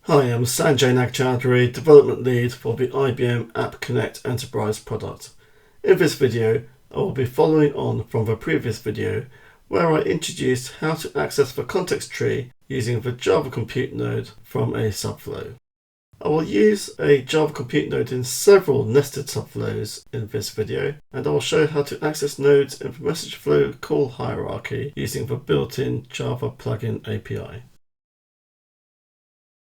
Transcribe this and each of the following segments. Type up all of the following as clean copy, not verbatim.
Hi, I'm Sanjay Nagchaudhary, Development Lead for the IBM App Connect Enterprise product. In this video, I will be following on from the previous video where I introduced how to access the context tree using the Java Compute node from a subflow. I will use a Java Compute node in several nested subflows in this video, and I will show how to access nodes in the message flow call hierarchy using the built-in Java plugin API.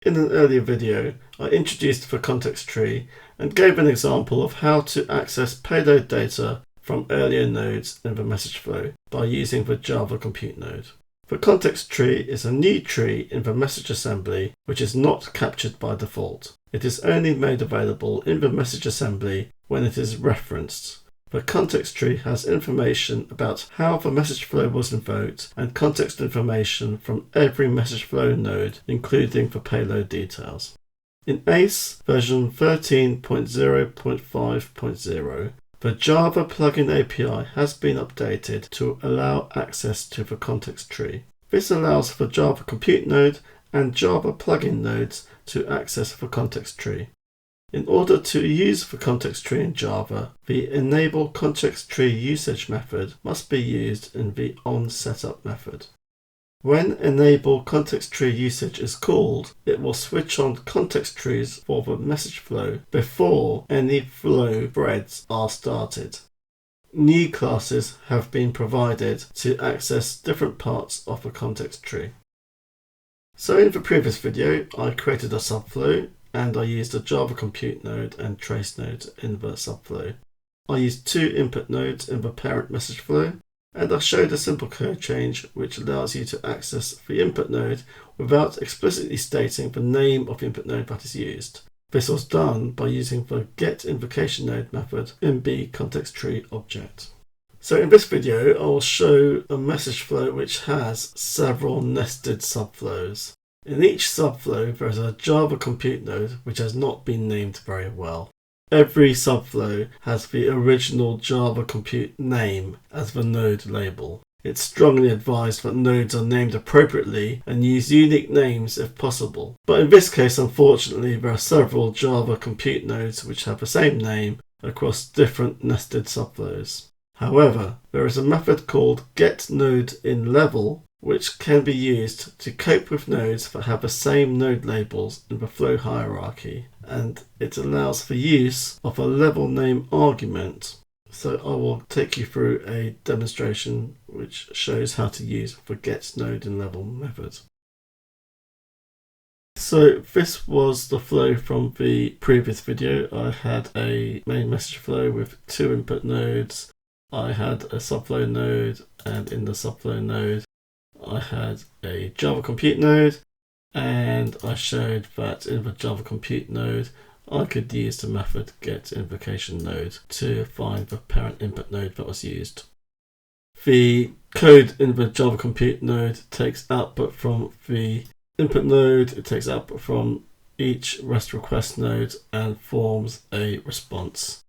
In an earlier video, I introduced the context tree and gave an example of how to access payload data from earlier nodes in the message flow by using the Java Compute node. The context tree is a new tree in the message assembly which is not captured by default. It is only made available in the message assembly when it is referenced. The context tree has information about how the message flow was invoked and context information from every message flow node, including the payload details. In ACE version 13.0.5.0, the Java plugin API has been updated to allow access to the context tree. This allows the Java Compute node and Java plugin nodes to access the context tree. In order to use the context tree in Java, the enable context tree usage method must be used in the onSetup method. When enable context tree usage is called, it will switch on context trees for the message flow before any flow threads are started. New classes have been provided to access different parts of the context tree. So in the previous video, I created a subflow and I used a Java Compute node and trace node in the subflow. I used two input nodes in the parent message flow, and I showed a simple code change which allows you to access the input node without explicitly stating the name of the input node that is used. This was done by using the getInvocationNode method in the context tree object. So in this video, I will show a message flow which has several nested subflows. In each subflow, there is a Java Compute node which has not been named very well. Every subflow has the original Java Compute name as the node label. It's strongly advised that nodes are named appropriately and use unique names if possible. But in this case, unfortunately, there are several Java Compute nodes which have the same name across different nested subflows. However, there is a method called getNodeInLevel which can be used to cope with nodes that have the same node labels in the flow hierarchy, and it allows the use of a level name argument. So I will take you through a demonstration which shows how to use the getNodeInLevel method. So this was the flow from the previous video. I had a main message flow with two input nodes. I had a subflow node, and in the subflow node I had a Java Compute node, and I showed that in the Java Compute node I could use the method getInvocationNode to find the parent input node that was used. The code in the Java Compute node takes output from the input node, it takes output from each REST request node and forms a response.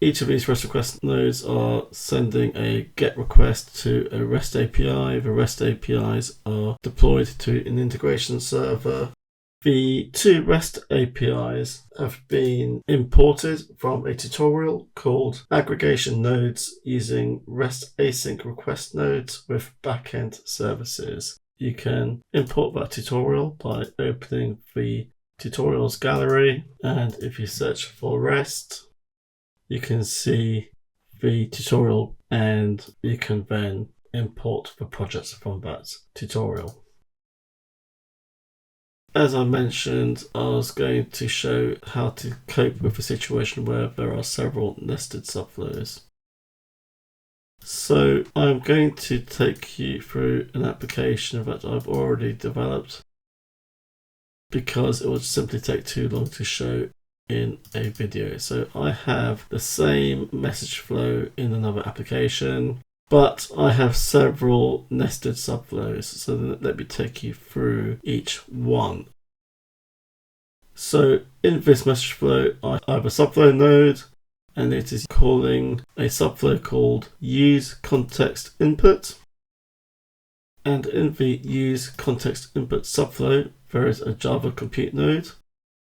Each of these REST request nodes are sending a GET request to a REST API. The REST APIs are deployed to an integration server. The two REST APIs have been imported from a tutorial called Aggregation Nodes using REST Async Request Nodes with Backend Services. You can import that tutorial by opening the tutorials gallery, and if you search for REST, you can see the tutorial and you can then import the projects from that tutorial. As I mentioned, I was going to show how to cope with a situation where there are several nested subflows. So I'm going to take you through an application that I've already developed because it would simply take too long to show in a video. So I have the same message flow in another application, but I have several nested subflows. So let me take you through each one. So in this message flow, I have a subflow node, and it is calling a subflow called useContextInput. And in the use context input subflow, there is a Java compute node.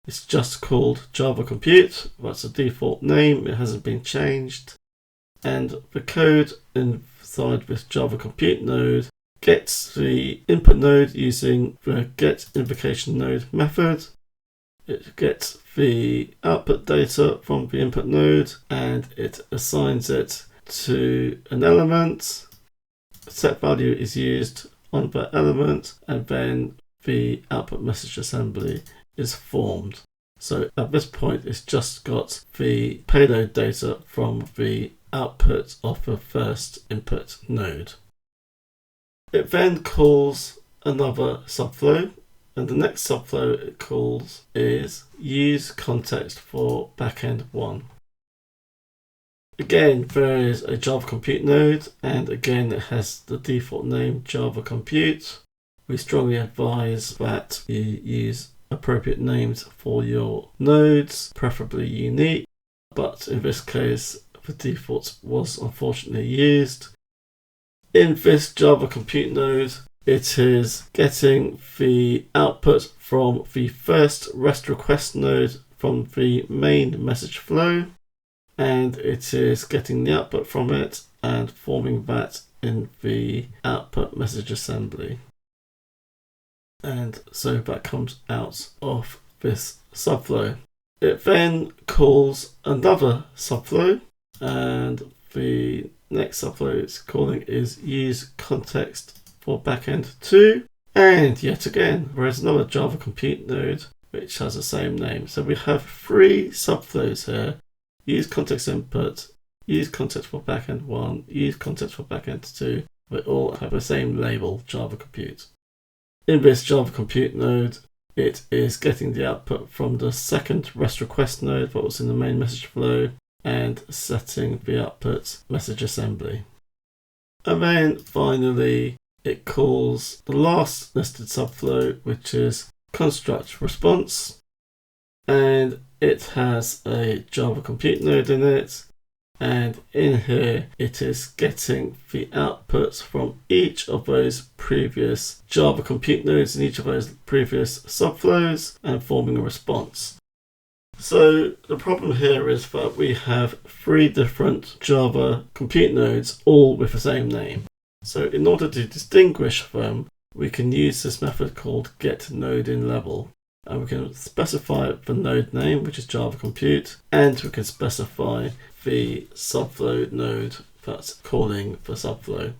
It's just called Java compute. That's the default name. It hasn't been changed. And the code inside this Java compute node gets the input node using the get invocation node method. It gets the output data from the input node and it assigns it to an element. Set value is used on that element and then the output message assembly is formed. So at this point it's just got the payload data from the output of the first input node. It then calls another subflow, and the next subflow it calls is use context for backend 1. Again, there is a Java compute node, and again it has the default name Java compute. We strongly advise that you use appropriate names for your nodes, preferably unique, but in this case the default was unfortunately used. In this Java compute node, it is getting the output from the first REST request node from the main message flow, and it is getting the output from it and forming that in the output message assembly. And so that comes out of this subflow. It then calls another subflow, and the next subflow it's calling is use context for backend 2. And yet again, there is another Java compute node which has the same name. So we have 3 subflows here. Use context input, use context for backend 1, use context for backend 2. They all have the same label, Java compute. In this Java compute node, it is getting the output from the second REST request node that was in the main message flow and setting the output message assembly. And then finally, it calls the last listed subflow, which is construct response, and it has a Java compute node in it, and in here it is getting the outputs from each of those previous Java compute nodes in each of those previous subflows and forming a response. So the problem here is that we have 3 different Java compute nodes all with the same name. So in order to distinguish them, we can use this method called getNodeInLabel. And we can specify the node name, which is Java compute, and we can specify the subflow node that's calling the subflow.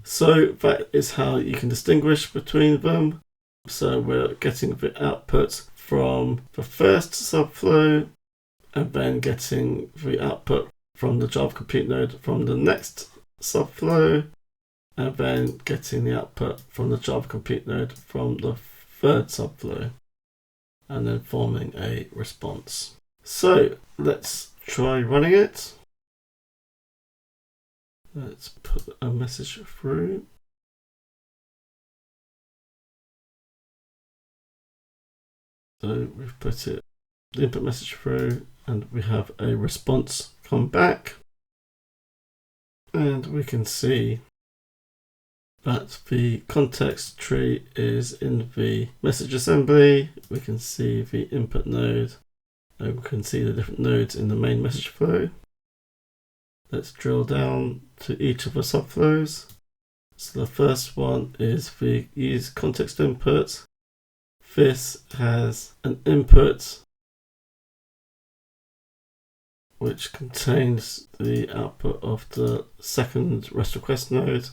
So that is how you can distinguish between them. So we're getting the output from the first subflow and then getting the output from the Java compute node from the next subflow and then getting the output from the Java compute node from the third subflow and then forming a response. So let's try running it. Let's put a message through. So we've put the input message through and we have a response come back. And we can see that the context tree is in the message assembly. We can see the input node and we can see the different nodes in the main message flow. Let's drill down to each of the subflows. So the first one is the use context input. This has an input which contains the output of the second REST request node.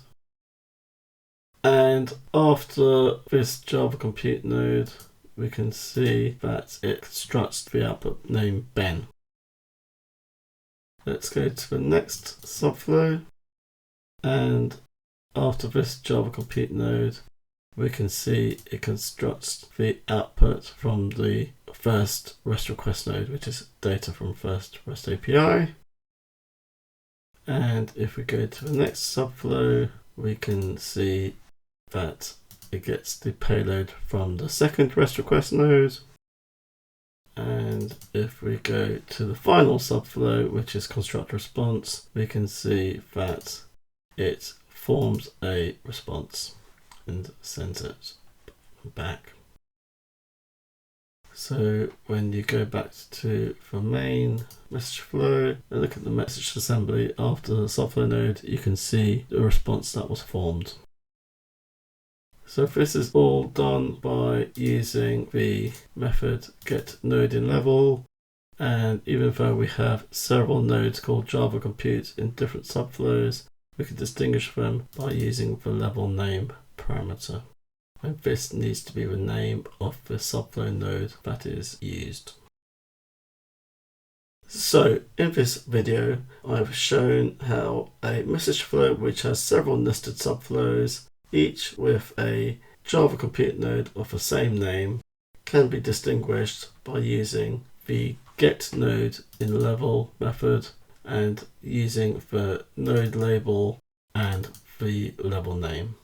And after this Java compute node, we can see that it constructs the output name Ben. Let's go to the next subflow, and after this Java compute node, we can see it constructs the output from the first REST request node, which is data from first REST API. And if we go to the next subflow, we can see that it gets the payload from the second REST request node. And if we go to the final subflow, which is construct response, we can see that it forms a response. and sends it back. So when you go back to the main message flow and look at the message assembly after the subflow node, you can see the response that was formed. So this is all done by using the method getNodeInLevel, and even though we have several nodes called Java Compute in different subflows, we can distinguish them by using the level name parameter. And this needs to be the name of the subflow node that is used. So in this video, I've shown how a message flow which has several nested subflows, each with a Java Compute node of the same name, can be distinguished by using the getNodeInLevel method and using the node label and the level name.